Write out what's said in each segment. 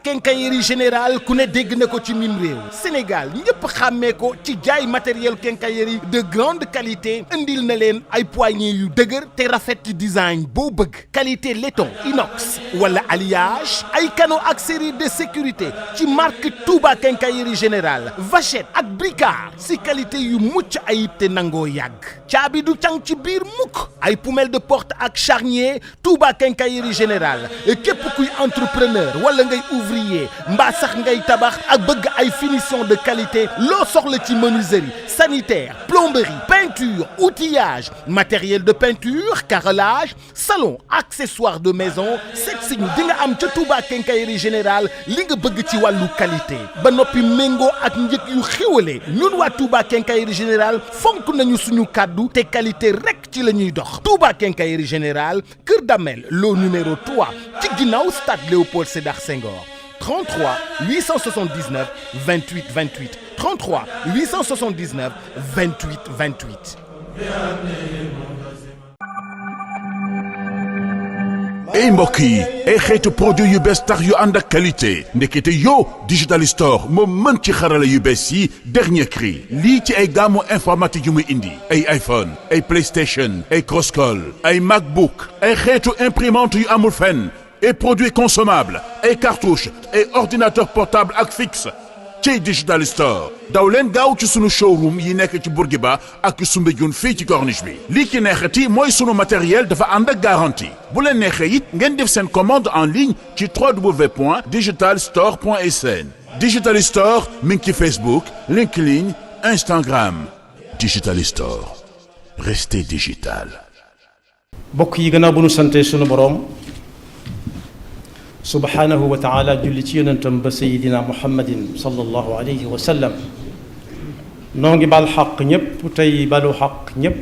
Quincaillerie Générale ku ne dégg na ko ci mim réew Sénégal ñëpp xàmmee ko ci jaay matériel quincaillerie de grande qualité indil na leen ay poignées yu dëgër te rafet ci design boo bëgg qualité laiton inox wala alliage ay canaux ak série de sécurité ci marque Touba Quincaillerie Générale vachette ak bricard si qualité yu mucc ayib te nangoo yàgg caabi du cang ci biir mukk ay poumelle de porte ak charnier Touba Quincaillerie Générale képp kuy entrepreneur wala ngay ouvrier mbaa sax ngay tabax ak bëgg ay finition de qualité loo soxla ci menuiserie sanitaire plomberie peinture outillage matériel de peinture carrelage salon accessoires de maison seet si ñu di nga am ca Touba Quincaillerie Générale li nga bëgg ci wàllu qualité ba noppi méngoo ak njëg yu xéwale ñun waa Touba Quincaillerie Générale fonk nañu suñu kàddu te qualité rek ci la ñuy dox Touba Quincaillerie Générale Kër Damel loo numéro 3 ci ginnaaw stade Léopold Sédar Senghor 33 879 28 28 33 879 28 28. ay mbokk yi ay xeetu produit yu bees tax yu ànd ak qualité ndekete yow Digital Store moo mën ci xarala yu bees yi dernier cri lii ci ay gamme informatique yu muy indi ay iPhone ay PlayStation ay Crosscall ay MacBook ay xeetu imprimante yu amul fenn ay produits consommables ay cartouches ay ordinateur portable ak fixe ci Digital Store daw leen gaaw ci sunu showroom yi nekk ci Bourguiba ak Soumbédioune fii ci corniche bi lii ci neexati mooy sunu matériel dafa ànd ak garantie bu leen neexee it ngeen def seen commande en ligne ci www.digitalstore.sn Digital Store mi ngi ci Facebook LinkedIn Instagram Digital Store restez digital. mbokk yi gannaaw bu nu sante sunu boroom subhanahu wa taala julli ci yonentam ba sayidina muhammadin sallallahu alayhi wa sallam noo ngi bal xaq ñëpp tey balu xaq ñëpp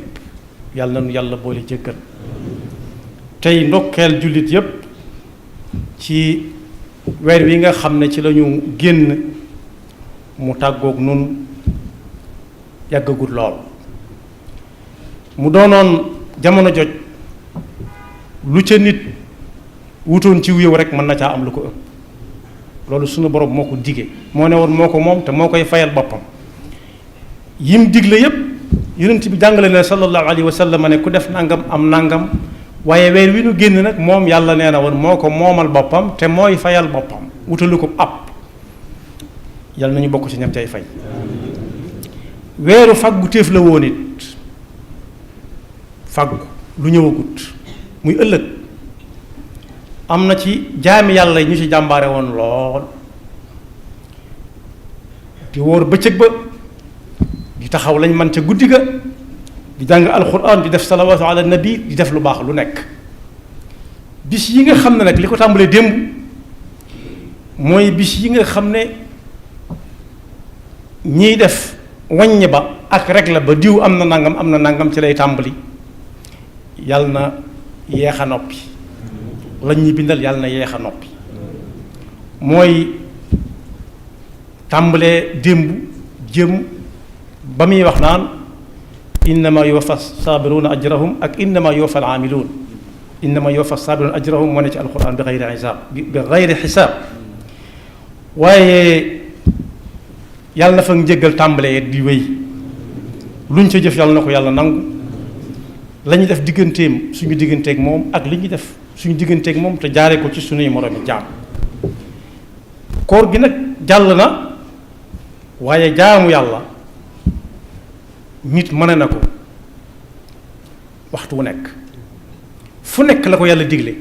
yàlla nanu yàlla boole jëkkër tey ndokkeel jullit yëpp ci weer wi nga xam ne ci lañu génn mu tàggoog nun yàggagul lool mu doonoon jamono joj lu ca nit wutoon ci wéew rek mën na caa am lu ko ëpp loolu sunu borom moo ko digee moo ne woon moo ko moom te moo koy fayal boppam yim digle yépp yonent bi jàngale ne sallallahu alayhi wa sallam ne ku def nangam am nangam waaye weer wi nu génn nag moom yàlla nee na woon moo ko moomal boppam te mooy fayal boppam wutalu ko ab yàlla nañu bokk ci ñam cay fay weeru faggu téef la woon it faggu lu ñëwagut muy ëllëg am na ci jaami yàlla yi ñu ci jàmbaare woon lool di wóor bëccëg ba di taxaw lañ man ca guddi ga di jàng alquran di def salawaatu ala nabi di def lu baax lu nekk bis yi nga xam ne nag li ko tàmbalee démb mooy bis yi nga xam ne ñiy def wàññi ba ak règle ba diw am na nangam ci lay tàmbali yàlla na yeex a noppi lañ ñi bindal yàlla na yeex a noppi mooy tàmbalee démb jëm ba muy wax naan innama yuwaffa saabiruna ajrahum ak innama yuwaffa alaamiluun innama yuwaffa saabiruna ajrahum moo ne ci alquran bi xayri xisaab bi xayri xisaab waaye yàlla na fa njëggal tàmbalee di wéy luñ ca jëf yàlla na ko yàlla nangu la ñuy def digganteem suñu digganteeg moom ak li ñuy def suñu digganteeg moom te jaaree ko ci suñuy moroomi jaam koor gi nag jàll na waaye jaamu yàlla nit mën na ko waxtu wu nekk fu nekk la ko yàlla digle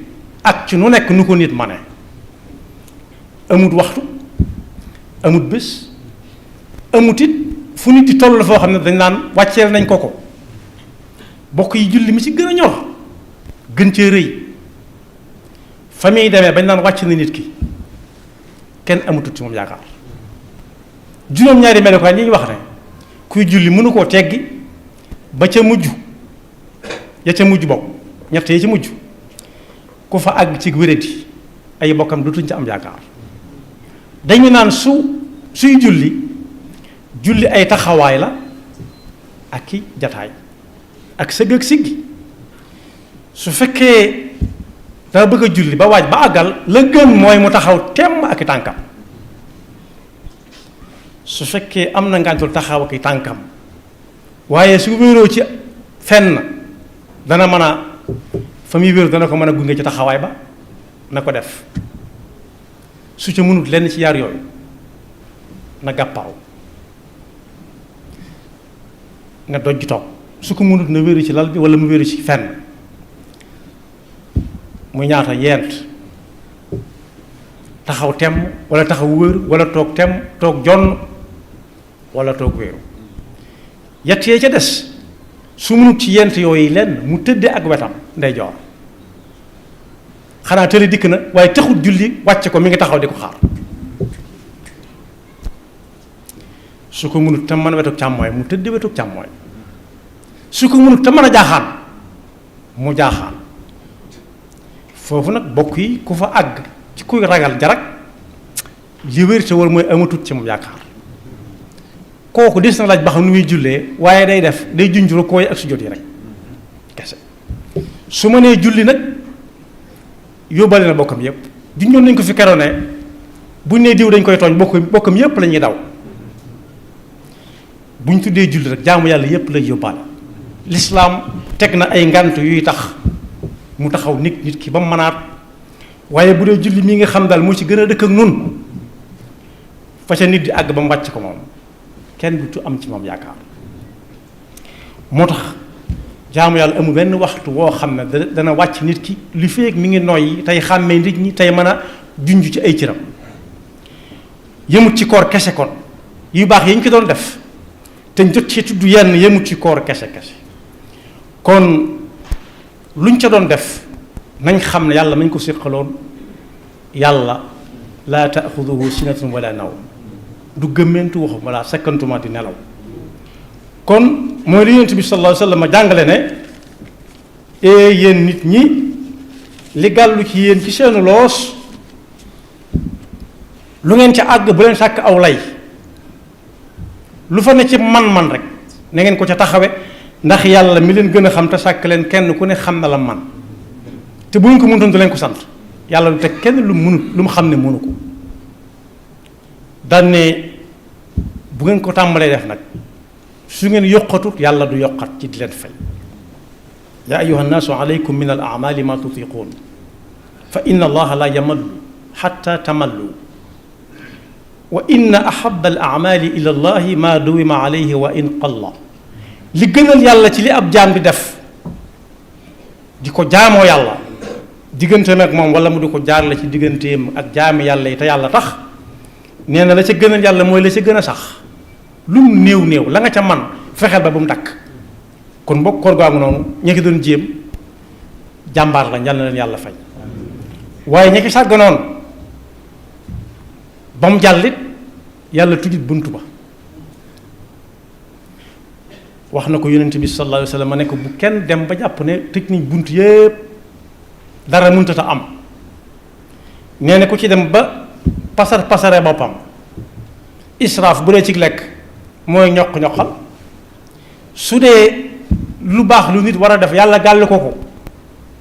ak ci nu nekk nu ko nit mane amut waxtu amut bés amut it fu nit di toll la foo xam ne dañ naan wàcceel nañ ko bokk yi julli mi ci gën a ñor gën cee rëy fa muy demee bañ naan wàcc na nit ki kenn amutut ci moom yaakaar juróom-ñaari melokaan yi ñu wax ne kuy julli mënu koo teggi ba ca mujj ya ca mujj bokk ñett ya ca mujj ku fa àgg ci wéradi ay bokkam dutuñ ca am yaakaar dañu naan suy julli ay taxawaay la ak ki jataay ak sëgg ak siggi su fekkee dana bëgg a julli ba waaj ba àggal la gën mooy mu taxaw temm ak i tànkam su fekkee am na ngàntul taxaw ak i tànkam waaye su wéeroo ci fenn dana mën a fa muy wéeru dana ko mën a gunge ci taxawaay ba na ko def su ca mënut lenn ci yaar yooyu na gàppaaw nga doj toog su ko mënut na wéeru ci lal bi wala mu wéeru ci fenn muy ñaata yent taxaw temm wala taxaw wéeru wala toog temm toog jonn wala toog wéeru yett yee ca des su mënut ci yent yooyu lenn mu tëdde ak wetam ndeyjoor xanaa tële dikk na waaye taxut julli wàcce ko mi ngi taxaw di ko xaar su ko mënut te mën a wetuk càmmooy mu tëdde wetuk càmmooy su ko mënut te mën a jaaxaan mu jaaxaan foofu nag bokk yi ku fa àgg ci kuy ragal jarag li wér te war mooy amatut ci moom yaakaar kooku des na laaj ba xam nu muy jullee waaye day junj rukkoo yi ak sujjóot yi rek kese su ma nee julli nag yóbbale na bokkam yépp junjoon nañ ko fi keroog ne buñ nee diw dañ koy tooñ bokkam yépp la ñuy daw buñ tuddee julli rek jaamu yàlla yépp lay yóbbaale lislaam teg na ay ngant yuy tax mu taxaw nit ki ba mu mënaat waaye bu dee julli mii nga xam daal moo ci gën a dëkk ak nun fa ca nit di àgg ba mu wàcc ko moom kenn du am ci moom yaakaar moo tax jaamu yàlla amul benn waxtu woo xam ne dana wàcc nit ki li feek mi ngi noyyi tey xàmmee nit ñi tey mën a junj ci ay cëram yëmut ci koor kese kon yu baax yi ñu ko doon def te jot ci tudd yenn yëmut ci koor kese kon luñ ca doon def nañ xam ne yàlla mañ ko séqaloon yàlla laa taaxuduhu sinatun wala nawm du gëmmentu waxu wala sakkantuma di nelaw kon mooy li yonent bi sallallahu alayhi wa sallam jàngale ne yéen nit ñi li gàllu ci yéen ci seenu loos lu ngeen ca àgg bu leen sàkk aw lay lu fa ne ci man-man rek na ngeen ko ca taxawe ndax yàlla mi leen gën a xam te sàkk leen kenn ku ne xam na la man te bu ñu ko mënutoon du leen ko sant yàlla du teg kenn lu mu mënut lu mu xam ne mënu ko daan ne bu ngeen ko tàmbalee def nag su ngeen yokkatut yàlla du yokkat ci di leen fay yaa ayuha nnaasu alaykum min al amali ma tutiquun fa inna allaha la yamallu xatta tamallu wa inna ahaba al amali ila allahi ma duwima alayhi wa in qalla li gënal yàlla ci li ab jaam di def di ko jaamoo yàlla digganteem ak moom wala mu di ko jaarale ci digganteem ak jaami yàlla yi te yàlla tax nee na la ca gënal yàlla mooy la ca gën a sax lu mu néew la nga ca man fexeel ba bu mu dakk kon mbokk koor googu noonu ña ki doon jéem jàmbaar la yal na leen yàlla fay waaye ña ki sàgganoon ba mu jàllit yàlla tujjit bunt ba wax na ko yonent bi sallallahu alayhi wa sallam ne ko bu kenn dem ba jàpp ne tëj nañ bunt yépp dara mënut a am nee na ku ci dem ba pasare boppam israaf bu dee ci lekk mooy ñoq-ñoqal su dee lu baax lu nit war a def yàlla gàll ko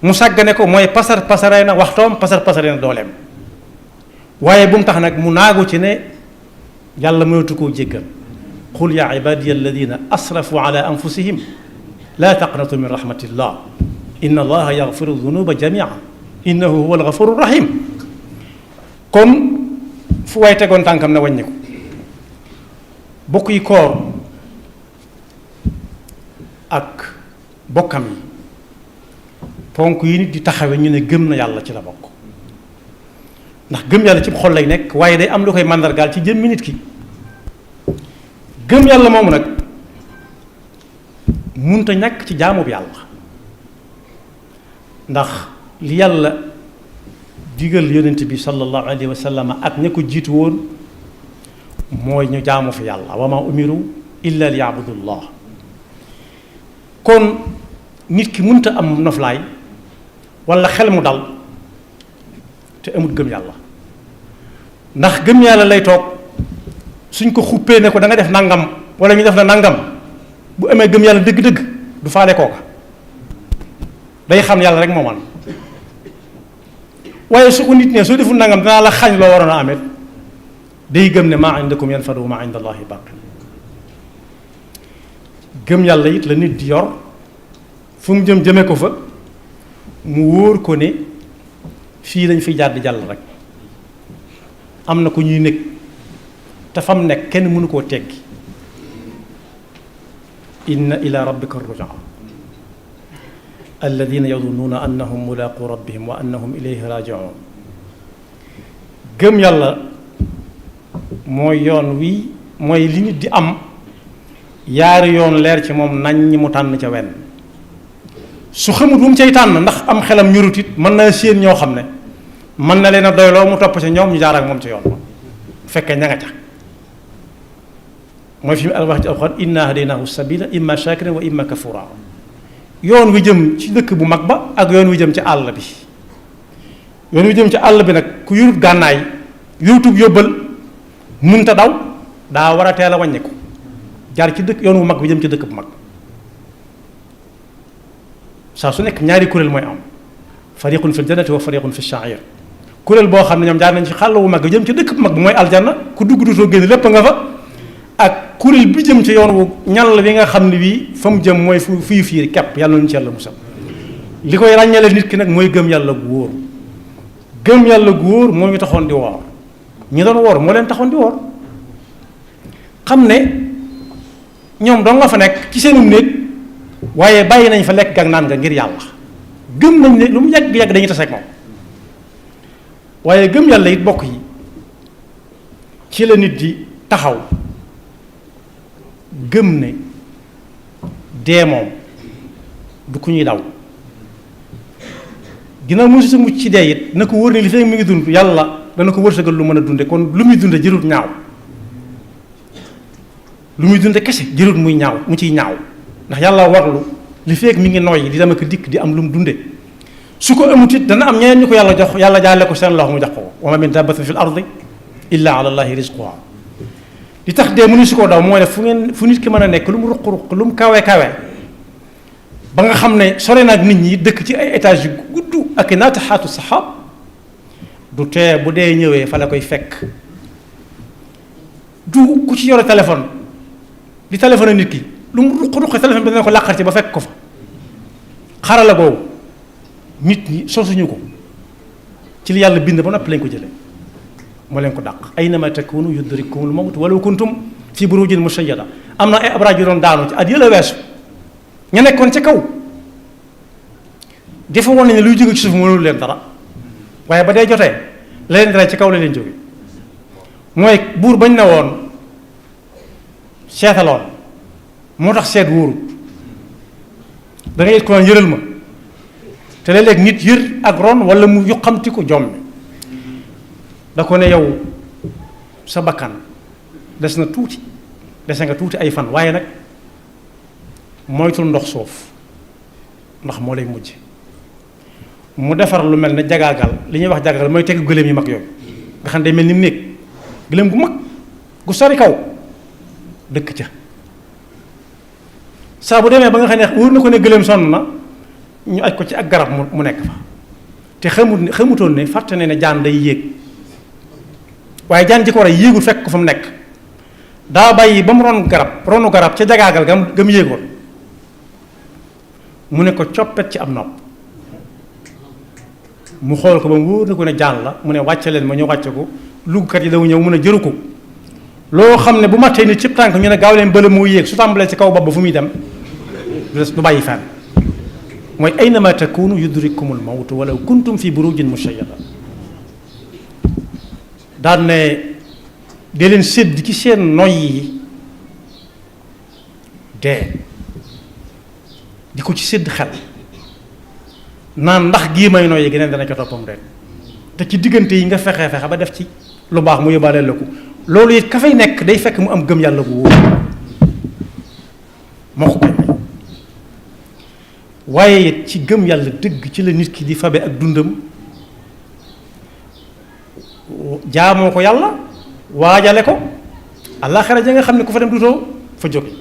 mu sàggane ko mooy pasare na waxtoom pasare na dooleem waaye bu mu tax nag mu naagu ci ne yàlla mënatu koo jéggal qul yaa ibadiya alladina asrafu ala anfusihim laa taqnatu min rahmatillah inna allaha yaxfiru dunuba jamia innahu huwa alxafuru rahim kon fu waay tegoon tànkam na wàññi ko bokk yi koor ak bokkam yi ponk yi nit di taxawe ñu ne gëm na yàlla ci la bokk ndax gëm yàlla ci xol lay nekk waaye day am lu koy màndargaal ci jëmmi nit ki gëm yàlla moomu nag munta ñàkk ci jaamu bi yàlla ndax li yàlla digal yonent bi sallallahu alayhi wa sallam ak ña ko jiitu woon mooy ñu jaamu fi yàlla wa ma umiru illa li yaabudullah kon nit ki munta am noflaay wala xel mu dal te amut gëm yàlla ndax gëm yàlla lay toog suñ ko xuppee ne ko da nga def nangam wala ñu def la nangam bu amee gëm yàlla dëgg-dëgg du faale kooka day xam yàlla rek moo man waaye su ko nit ne soo deful nangam danaa la xañ loo waroon a amet day gëm ne maa indakum yanfadu wa maa inda allahi baqi. gëm yàlla it la nit di yor fu mu jëme ko fa mu wóor ko ne fii dañ fiy jàdd jàll rek am na ko ñuy nekk te fam nekk kenn mënu koo teggi. inna ila rabbika rujaa alladina yadunnuuna annahum mulaaqu rabbihim wa annahum ilayhi rajiun. gëm yàlla mooy yoon wi mooy li nit di am yaari yoon leer ci moom nañ ñi mu tànn ca wenn. su xamut bu mu cay tànn ndax am xelam ñurut it mën na séen ñoo xam ne mën na leen a doyloo mu topp ca ñoom ñu jaar ak moom ca yoon bu fekkee ña nga ca. mooy fi mu wax ci alxuraan inna hadaynaahu sabila imma shakiran wa imma kafura. yoon wi jëm ci dëkk bu mag ba ak yoon wi jëm ci àll bi. yoon wi jëm ci àll bi nag ku yurut gànnaay yurutub yóbbal munta daw daa war a teel a wàññi ko jaar ci dëkk yoon bu mag bi jëm ci dëkk bu mag. saa su nekk ñaari kuréel mooy am fariqun fil jannati wa fariqun fi sha'ir. kuréel boo xam ne ñoom jaar nañ ci xàll bu mag bi jëm ci dëkk bu mag bi mooy aljanna ku dugg dutoo génn lépp nga fa. ak kuréel bi jëm ci yoon wu ñal bi nga xam ne bii fa mu jëm mooy fii fii kepp yàlla nañu ci yàlla musal. li koy ràññale nit ki nag mooy gëm yàlla gu wóor. gëm yàlla gu wóor moo ñu taxoon di woor ñi doon woor moo leen taxoon di woor xam ne ñoom dong nga fa nekk ci seenum néeg waaye bàyyi nañ fa lekk ak naan nga ngir yàlla gëm nañ ne lu mu yàgg-yàgg dañuy tase ak moom. waaye gëm yàlla it bokk yi ci la nit di taxaw gëm ne dee moom du ku ñuy daw. ginnaaw mu si mucc ci dee it na ko wóor ne li fekk mi ngi dund yàlla dana ko wërsëgal lu mën a dunde kon lu muy dunde jërut ñaaw. lu muy dunde kese jërut muy ñaaw mu ciy ñaaw ndax yàlla warlu li fekk mi ngi noyyi di dama ko dikk di am lu mu dunde. su ko amut it dana am ñeneen ñu ko yàlla jox yàlla jaale ko seen loxo mu jox ko wa ma min dabbatin fil ardi illa ala allahi rizquha. li tax dee mënu si koo daw mooy ne fu nit ki mën a nekk lu mu ruq-ruq lu mu kawe ba nga xam ne sore na ak nit ñi dëkk ci ay étages yu gudd ak naataxaatu saxaab du tee bu dee ñëwee fa la koy fekk. du ku ci yore téléphone di téléphone nit ki lu mu ruq-ruq téléphone bi dana ko làqar ci ba fekk ko fa. xarala boobu nit ñi sosuñu ko ci li yàlla bind ba noppi lañ ko jëlee moo leen ko dàq. aynama takunu yudrikkumul mawt walaw kuntum fi burujin mushayyada. am na ay abraaj yu doon daanu ci at yële weesu ña nekkoon ca kaw defe woon nañu luy jóge ci suuf mënul leen dara waaye ba dee jotee la leen dara ci kaw la leen jóge. mooy buur bañ na woon seetaloon moo tax seet wóorut da ngay ko yëral ma te léeg-léeg nit yër ak ron wala mu yuqamti ko jomm da ko ne yow sa bakkan des na tuuti dese nga tuuti ay fan waaye nag moytul ndox suuf ndax moo lay mujj. mu defar lu mel ne jagaagal li ñuy wax jagaagal mooy tegu gëléem yu mag yooyu nga xam ne day mel ni mu néeg gëléem gu mag gu sori kaw dëkk ca. saa bu demee ba nga xam ne wóor na ko ne gëléem sonn na ñu aj ko ci ak garab mu nekk fa te xamutoon ne fàtte ne jaan day yéeg waaye jaan ji ko war a yéegul fekk ko fa mu nekk daa bàyyi ba mu ronu garab ca jagaagal gam yéegoon mu ne ko coppet ci am nopp mu xool ko ba mu wóor na ko ne jaan la mu ne wàcce leen ma ñu wàcce ko lugkat yi daw ñëw mu ne jëru ko loo xam ne bu mattee ni cib tànk ñu ne gaaw leen bële moo yéeg su tàmbalee ci kaw bopp ba fu muy dem du bàyyi fenn. mooy aynama takunu yudrikkumul mawtu walaw kuntum fi burujin mushayyada. daan ne dee leen sédd ci seen noy yi dee di ko ci sédd xel naan ndax gii may noyyi geneen dana ca toppam rek te ci diggante yi nga fexe ba def ci lu baax mu yóbbaale la ko loolu it ka fay nekk day fekk mu am gëm yàlla bu wóor moo ko koy may. waaye it ci gëm yàlla dëgg ci la nit ki di fabe ak dundam jaamoo ko yàlla waajale ko àllaaxira ja nga xam ne ku fa dem dutoo fa jóge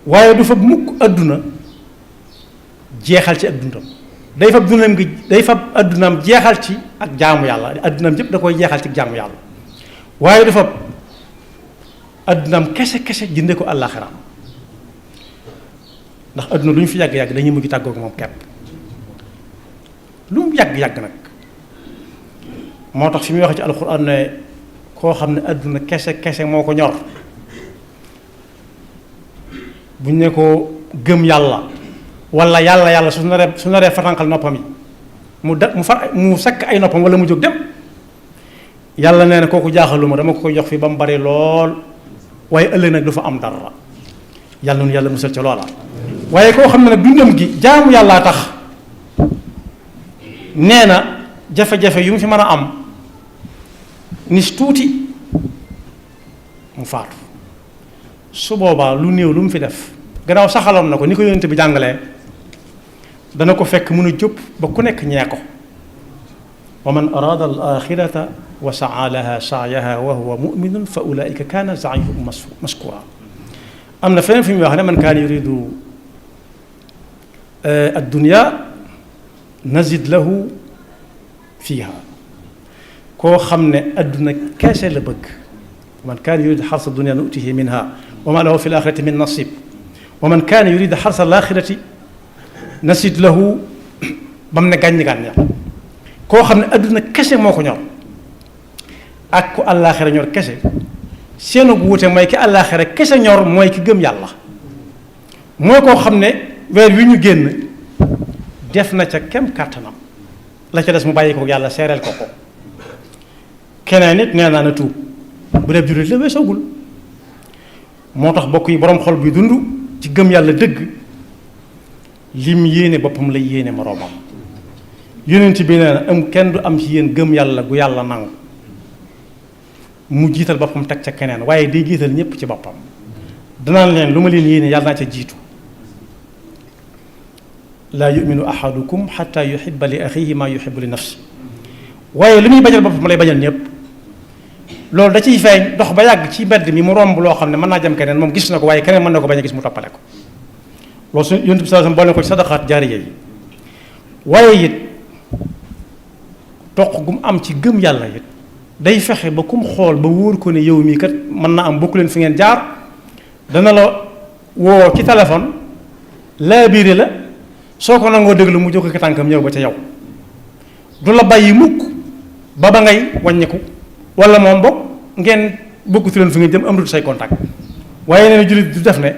waaye du fa mukk àdduna jeexal ci ak dundam day fab dundam gi day fab addunaam jeexal ci ak jaamu yàlla addunaam yëpp da koy jeexal ci jaamu yàlla waaye dafa addunaam kese jënde ko àllaaxiraam ndax adduna lu ñu fi yàgg-yàgg dañuy mujj tàggoog moom kepp lu mu yàgg-yàgg nag moo tax fi muy wax ci alxuraan ne koo xam ne adduna kese moo ko ñor buñ ne ko gëm yàlla wala yàlla su naree fatanqal noppam yi mu sakk ay noppam wala mu jóg dem yàlla nee na kooku jaaxaluma dama ko koy jox fi ba mu bari lool waaye ëllëg nag du fa am dara yàlla noonu yàlla musal ca loola waaye koo xam ne nag dundam gi jaamu yàllaa tax nee na jafe-jafe yu mu fi mën a am nis tuuti mu faatu su boobaa lu néew lu mu fi def gannaaw saxaloon na ko ni ko yonent bi jàngalee dana ko fekk mën a jóg ba ku nekk ñee ko wa man arada al axirata wa saa laha saayaha wa huwa muminun fa ulaika kaana saayuhum maskura am na feneen fi muy wax ne man kaana yuridu addunya nazid lahu fiha koo xam ne adduna keese la bëgg man kaana yuridu xarsa dunya nutihi minha wa ma lahu fi l-axirati min nasib wa man kaana yuridu xarsa l-axirati nazid lahu ba mu ne gàññ koo xam ne adduna kese moo ko ñor ak ku àllaaxira ñor kese seenu wuute mooy ki àllaaxira kese ñor mooy ki gëm yàlla mooy koo xam ne weer wi ñu génn def na ca kem kàttanam la ca des mu bàyyi ko yàlla seereel ko keneen nit nee naa na tuub bu dee jullit la weesoogul moo tax bokk yi boroom xol bi dund ci gëm yàlla dëgg lim yéene boppam lay yéene moroomam yonent bi nee na am kenn du am ci yéen gëm yàlla gu yàlla nangu mu jiital boppam teg ca keneen waaye day jiital ñépp ci boppam danaan leen lu ma leen yéene yàlla naa ca jiitu laa yuminu ahadukum xata yuhibba li axihi maa yuhibbu li nafsi waaye li muy bañal boppam lay bañal ñëpp loolu da ciy feeñ dox ba yàgg ci mbedd mi mu romb loo xam ne mën naa jëm keneen moom gis na ko waaye keneen mën na ko bañ a gis mu toppale ko loolu su yonent bi sallallahu alayhi wasallam boole ko ci sadaqaat jaariya yi waaye it toq gu mu am ci gëm yàlla it day fexe ba kum xool ba wóor ko ne yow mii kat mën na am bokku leen fi ngeen jaar dana la woo ci téléphone laabiire la soo ko nangoo déglu mu jóg ko tànkam ñëw ba ca yow du la bàyyi mukk ba ngay wàññiku wala moom bokk ngeen bokkutu leen fi ngeen jëm am du say contact waaye nee na jullit du def ne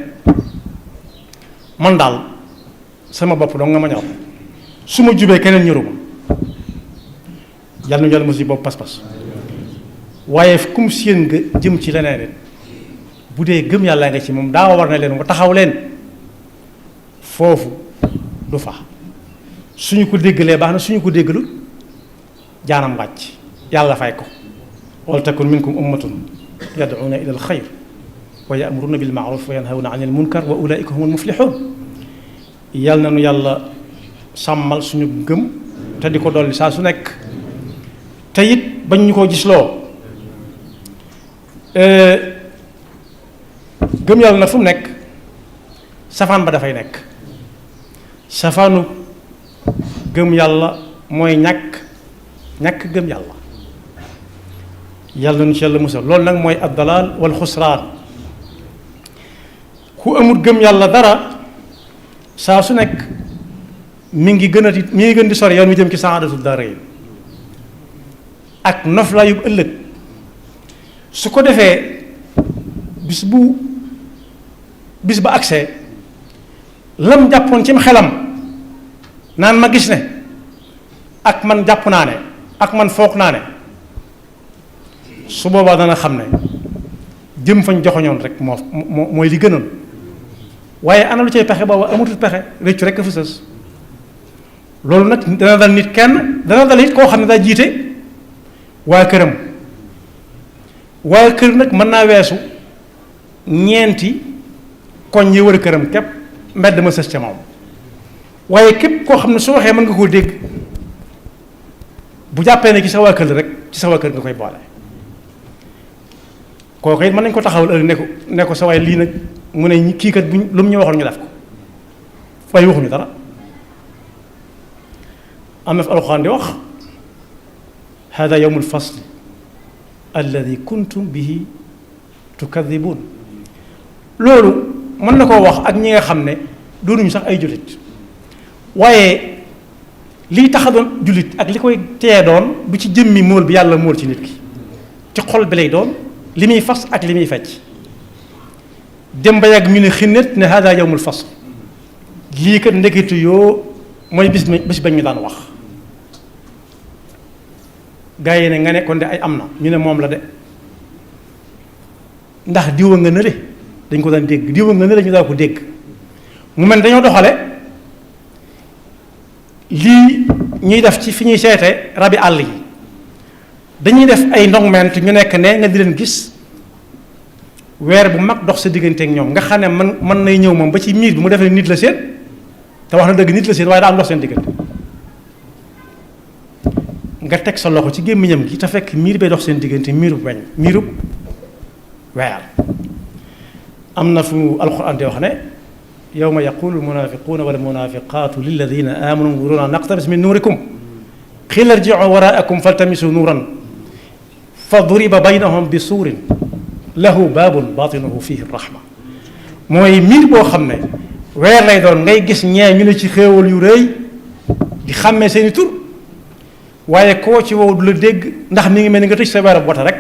man daal sama bopp dong nga ma ñor su ma jubee keneen ñoruma yàlla nu yàlla mosi bopp pas-pas waaye kum séen nga jëm ci leneen it bu dee gëm yàlla nga ci moom daa war na leen nga taxaw leen foofu du fa suñu ko déggalee baax na suñu ko déggalut jaanam wàcc yàlla fay ko wal takun minkum ummatun yad'una ila al xayr wa ya'muruna bil ma'ruf wa yanhawna anil munkar wa ulaika humul muflihun yàlla na nu yàlla sàmmal suñu gëm te di ko dolli saa su nekk te it bañ ñu koo gisloo gëm yàlla na fu mu nekk safaan ba dafay nekk safaanu gëm yàlla mooy ñàkk gëm yàlla yàlla nu ci yàlla musal loolu nag mooy addalaal wal xusraan ku amul gëm yàlla dara saa su nekk mi ngi gën di sori yoon mi jëm ci saadatul daarayn ak noflaayu ëllëg su ko defee bis ba agsee lam jàppoon cim xelam naan ma gis ne ak man jàpp naa ne ak man foog naa ne su boobaa dana xam ne jëm fañ joxoñoon rek mooy li gënoon waaye ana lu cay pexe booba amatul pexe réccu rek a fa sës loolu nag dana dal nit kenn dana dal it koo xam ne daa jiite waa këram waa kër nag mën naa weesu ñeenti koñ yi wër këram képp mbedd ma sës ca moom waaye képp koo xam ne su waxee mën nga koo dégg bu jàppee ne ci sa waa kër rek ci sa waa kër nga koy boole kooku it mën nañ ko taxawal ëllëg ne ko sa waay lii nag mu ne kii kat buñ lu mu ñu waxoon ñu def ko waaye waxuñu dara am na fi alxuraan di wax hada yawmul fasl alladi kuntum bihi tukadibuun. loolu mën na koo wax ak ñi nga xam ne doonuñu sax ay jullit waaye liy tax a doon jullit ak li koy teye doon du ci jëmmi móol bi yàlla móol ci nit ki, ci xol bi lay doon li muy fas ak li muy fecc. dem ba yàgg ñu ne xinnet ne hada yawmul fasl, lii kat ndekitu yoo mooy bis bañ ñu daan wax. gaa yi ne nga ne kon de ay am na ñu ne moom la de, ndax diwa nga nële dañ ko daan dégg, diwa nga nële ñu daa ko dégg. mu mel dañoo doxale lii ñuy def ci fi ñuy seete rabi àll yi, dañuy def ay ndongment ñu nekk ne nga di leen gis weer bu mag dox sa diggante ak ñoom nga xam ne mën nay ñëw moom ba ci miir bi mu defee nit la seen, te wax na dëgg nit la seen waaye daa am dox seen diggante. nga teg sa loxo ci gémmiñam gi te fekk miir bay dox seen diggante miirub weñ miirub weer. am na fu alquran di wax ne yawma yaqulu almunafiquna wal munafiqatu lilladina amanu nuruna naqtabis min nurikum qila irji'u waraakum faltamisu nuran fa duriba baynahum bi suurin lahu baabun batinuhu fihi rahma. mooy miir boo xam ne weer lay doon ngay gis ñee ñu ne ci xéewal yu rëy di xàmmee seeni tur, waaye koo ci wow du la dégg ndax mi ngi mel ni nga tëj sa weerab wota rek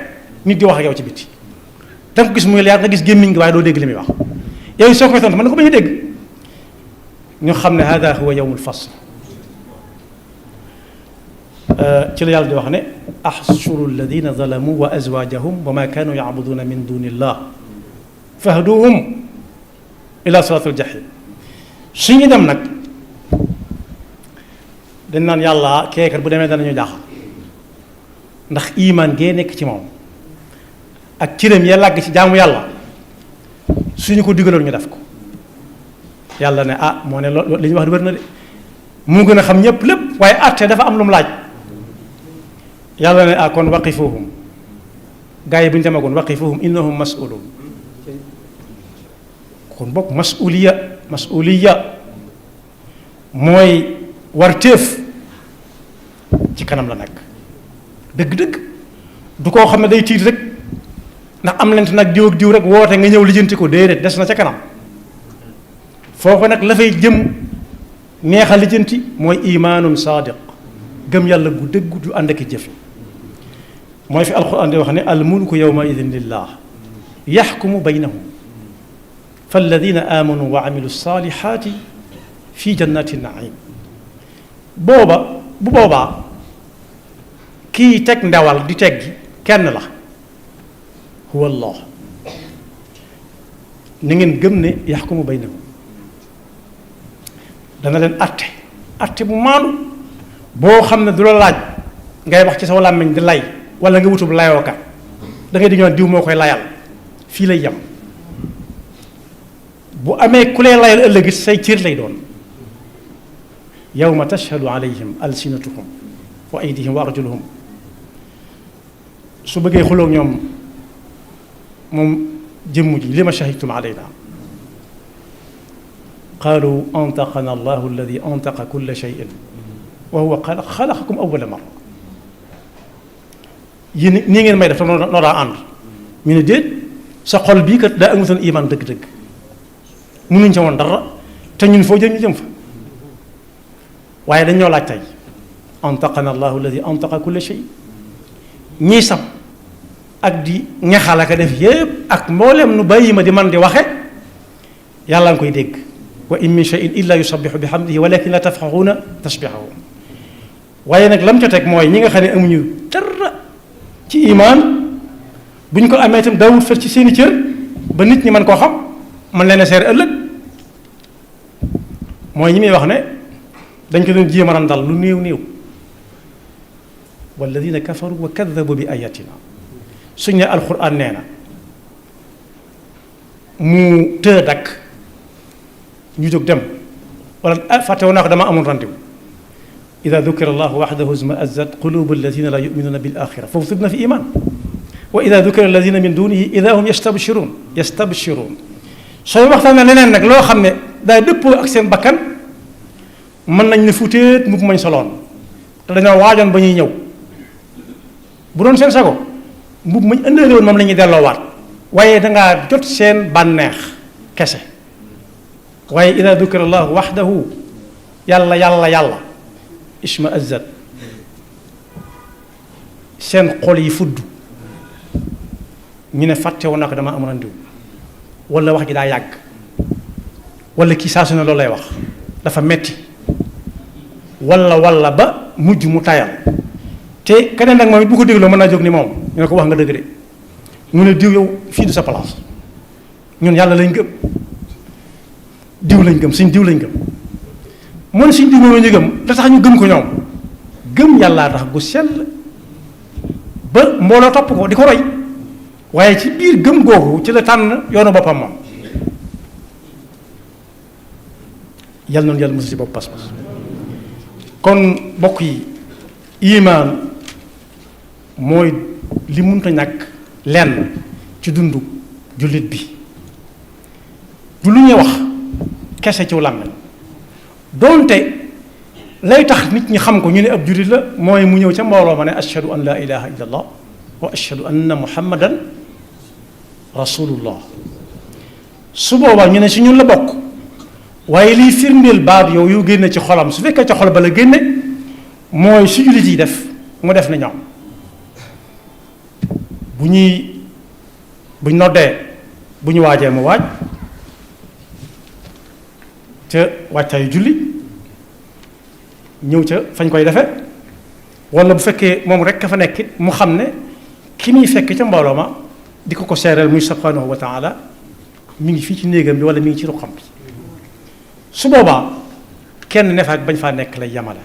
nit di wax ak yow ci bitti. da nga ko gis muy leer nga gis gémmiñ gi waaye doo dégg li muy wax. yow soo koy tontu mën na ko bañ a dégg. ñu xam ne hada huwa yawmul fasl. ci la yàlla di wax ne ahshuru alladina zalamu wa azwajahum wa ma kanu yacbuduna min duni illah fahduhum ila siratil jahim. suñu dem nag dañ naan yàlla keekat bu demee danañu jaaxal ndax iman gee nekk ci moom ak cëram ya làgg ci jaamu yàlla suñu ko digaloon ñu def ko. yàlla ne ah moo ne loolu li ñuy wax di wér na de mu gën a xam ñëpp lépp waaye àtte dafa am lu mu laaj. yàlla ne ah kon waqifuhum gaa yi bu ñu demagoon waqifuhum innahum mas'ulun. kon bokk masuliya mooy warteef ci kanam la nekk dëgg-dëgg du koo xam ne day tiit rek ndax am lent nag diw ak diw rek woote nga ñëw lijjanti ko déedéet des na ca kanam. foofu nag la fay jëm neex a lijjanti mooy imaanun saadiq, gëm yàlla gu dëggu du ànd ak i jëf. mooy fi alquran di wax ne al mulku yawma idin lillah yaxkumu baynahum falladina amanu wa amilu salihati fi jannati naim. bu boobaa kii teg ndawal di teggi kenn la, huwa allah. ni ngeen gëm ne yaxkumu baynahum dana leen atte bu maandu boo xam ne du la laaj ngay wax ci sa làmmiñ di lay wala nga wutub layookat da ngay di ñoon diw moo koy layal fii lay yem. bu amee ku lay layal ëllëg say cër lay doon. yawma tashhadu alayhim alsinatuhum wa aydihim wa arjuluhum. su bëggee xuloog ñoom moom jëmm ji lima shahidtum alayna qaalu antaqana allahu alladi antaqa kulla shay'in wa huwa xalaqakum awwala marra. yéen nii ngeen may def te noo daa ànd ñu ne déet sa xol bii kat daa amutoon iman dëgg-dëgg mënuñ ca woon dara te ñun foo jëm ñu jëm fa waaye dañ ñoo laaj tey antaqana allahu alladi antaqa kulla shay. ñii sam ak di ñaxal ak def yépp ak mboolem nu bàyyi ma di man di waxe yàlla nga koy dégg. wa in min shay'in illa yusabbihu bihamdihi walakin la tafqahuna tasbihahum. waaye nag lam ca teg mooy ñi nga xam ne amuñu dara ci imaan bu ñu ko amee itam daawut fer ci seeni cër ba nit ñi mën koo xam man leen a seer ëllëg. mooy ñi muy wax ne dañ ko doon jéem a randal lu néew walladina kafaru wa kaddabu bi ayatina. suñ ne alquran nee na mu të dakk ñu jóg dem wala fàtte woon naa ko dama amoon randiw ida dukira allahu waxdahu izma'azzat qulubu alladina la yuminuna bil axira foofu tudd na fi iman. wa ida dukira alladina min dunihi ida hum yastabshirun. sooy waxtaan leneen nag loo xam ne daa dëppoo ak seen bakkan mën nañ ne futeet mu mañ soloon te dañoo waajoon ba ñuy ñëw bu doon seen sago mbub mañ ëndaale woon moom la ñuy delloowaat waaye dangaa jot seen bànneex kese waaye ida dukira allahu waxdahu yàlla isma azzat seen xol yi fudd ñu ne fàtte woon na ko dama amoon andiw wala wax ji daa yàgg wala kii saa su ne loolu lay wax dafa metti wala ba mujj mu tayal te keneen nag moom it bu ko dégloo mën naa jóg ni moom ñu ne ko wax nga dëgg de mu ne diw yow fii du sa place ñun yàlla lañ gëm diw lañ gëm suñ diw lañ gëm moo ne suñ diw moom ñu gëm da tax ñu gëm ko ñoom gëm yàllaa tax gu sell ba mbooloo topp ko di ko roy waaye ci biir gëm googu ci la tànn yoonu boppam moom yal noonu yàlla mosu ci bopp pas-pas kon bokk yi imaan mooy li mënta ñàkk lenn ci dundu jullit bi du lu ñuy wax kese ci làmmiñ doonte lay tax nit ñi xam ko ñu ne ab jullit la mooy mu ñëw ca mbooloo ma ne ashhadu an laa ilaha illa allah wa ashhadu anna muhammadan rasulullah su boobaa ñu ne si ñun la bokk waaye liy firndeel baat yow yu génne ci xolam su fekkee ca xol ba la génne mooy su jullit yi def mu def na ñoom buñ noddee bu ñu waajee mu waaj ca wàccaayu julli ñëw ca fañ koy defe wala bu fekkee moom rek ka fa nekk mu xam ne ki muy fekk ca mbooloo ma di ko seereel muy subhanahu wa taala mi ngi fii ci néegam bi wala mi ngi ci ruqam bi su boobaa kenn ne fa ak bañ faa nekk lay yamale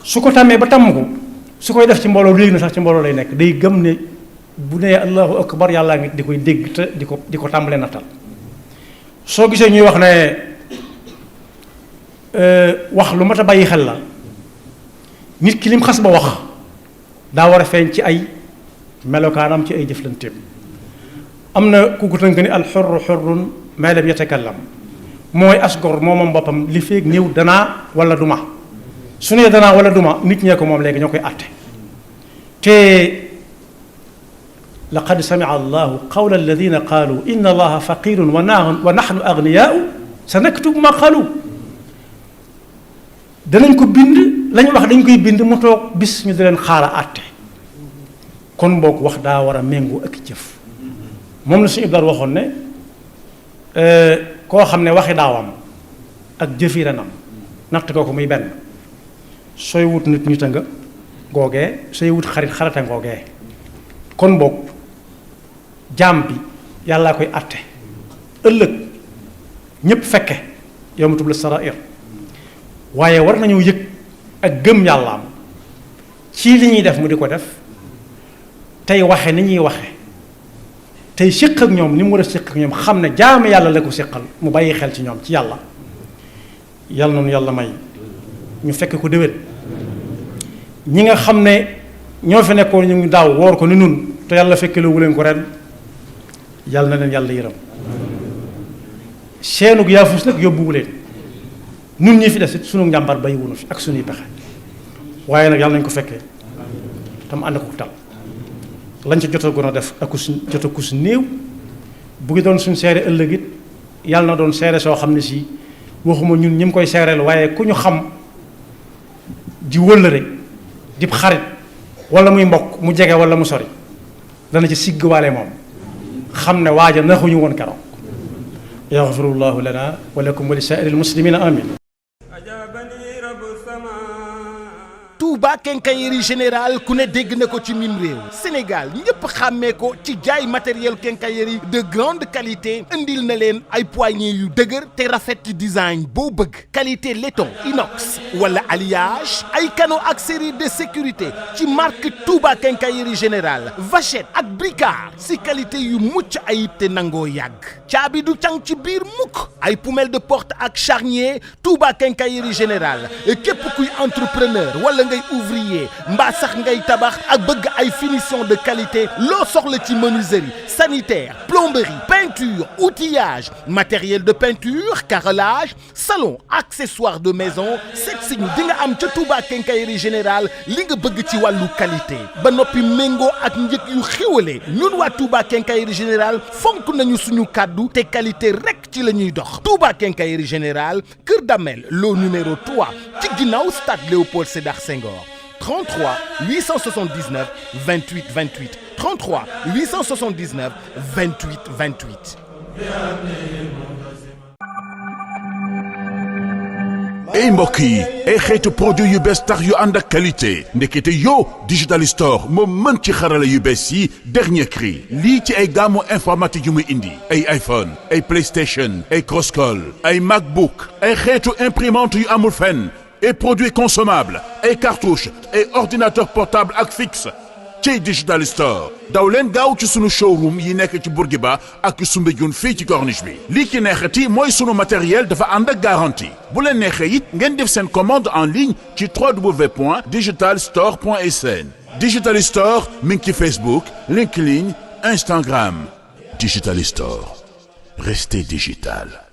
su ko tàmmee ba tàmm ko su koy def ci mbooloo léegi na sax ci mbooloo lay nekk day gëm ne bu nee allahu akbar yàllaa ngi di koy dégg te di ko tàmbalee nattal soo gisee ñuy wax ne wax lu mat a bàyyi xel la nit ki lim xas ba wax daa war a feeñ ci ay melokaanam ci ay jëflanteem am na ku ko tënk ni alxurru xurrun ma lam yatakallam mooy asgor moomam boppam li feeg néew danaa wala duma su nee danaa wala duma nit ñee ko moom léegi ñoo koy àtte te laqad samia allahu qawla alladina qaalu inna allaha faqirun wa nahnu agniyaau sa naktubu ma qaalu danañ ko bind lañ wax dañ koy bind mu toog bis ñu di leen xaara àtte kon boog wax daa war a méngoo ak jëf moom la suñu Ibrahima waxoon ne koo xam ne waxi daawam ak jëfi renam natt kooku muy benn sooy wut nit nit a nga googee sooy wut xarit xarata ngoogee kon boog jaam bi yàllaa koy àtte ëllëg ñépp fekke yawma tubla sarair waaye war nañu yëg ak gëm yàllaam ci li ñuy def mu di ko def tey waxe ni ñuy waxe tey séq ak ñoom ni mu war a séq ak ñoom xam ne jaamu yàlla la ko séqal mu bàyyi xel ci ñoom ci yàlla yàlla noonu yàlla may ñu fekk ko déwén ñi nga xam ne ñoo fi nekkoon ñu ngi daaw woor ko ni nun te yàlla fekkelewu leen ko ren yàlla na leen yàlla yërëm seenug yaafus nag yóbbuwu leen nun ñi fi des it sunu njàmbar bay wunu fi ak sunuy pexe waaye nag yàlla nañu ko fekkee tam ànd ko tal lañ ca jotagoon a def ak jotakus néew bu ngi doon suñ seere ëllëg it yàlla na doon seere soo xam ne si waxuma ñun ñi mu koy seereel waaye ku ñu xam di wëllëre di xarit wala muy mbokk mu jege wala mu sori dana ci siggwaale moom xam ne waaja naxuñu woon keroog yaxfirullahu lana wa lakum wa li saa'iril muslimina amin Touba Quincaillerie Générale ku ne dégg na ko ci mim réew Sénégal ñëpp xàmmee ko ci jaay matériel quincaillerie de grande qualité indil na leen ay poignées yu dëgër te rafet ci design boo bëgg qualité laiton inox wala alliage ay canaux ak série de sécurité ci marque Touba Quincaillerie Générale vachette ak bricard si qualité yu mucc ayib te nangoo yàgg caabi du cang ci biir mukk ay poumelle de porte ak charnier Touba Quincaillerie Générale képp kuy entrepreneur wala ngay ouvrier mbaa sax ngay tabax ak bëgg ay finition de qualité loo soxla ci menuiserie sanitaire plomberie peinture outillage matériel de peinture carrelage salon accessoires de maison seet si ñu di nga am ca Touba Quincaillerie Générale li nga bëgg ci wàllu qualité ba noppi méngoo ak njëg yu xiwale ñun waa Touba Quincaillerie Générale fonk nañu suñu kàddu te qualité rek ci la ñuy dox Touba Quincaillerie Générale Kër Damel loo numéro 3 ci ginnaaw stade Léopold Sédar Senghor 33 879 28 28 33 879 28 28. ay mbokk yi ay xeetu produit yu bees tax yu ànd ak qualité ndekete yow Digital Store moo mën ci xarala yu bees yi dernier cri lii ci ay gamme informatique yu muy indi ay iPhone ay PlayStation ay Crosscall ay MacBook ay xeetu imprimante yu amul fenn ay produits consommables ay cartouches ay ordinateur portable ak fixe ci Digital Store daw leen gaaw ci sunu showroom yi nekk ci Bourguiba ak Soumbédioune fii ci corniche bi lii ci neexati mooy sunu matériel dafa ànd ak garantie bu leen neexee it ngeen def seen commande en ligne ci www.digitalstore.sn Digital Store mi ngi ci Facebook LinkedIn Instagram Digital Store restez digital.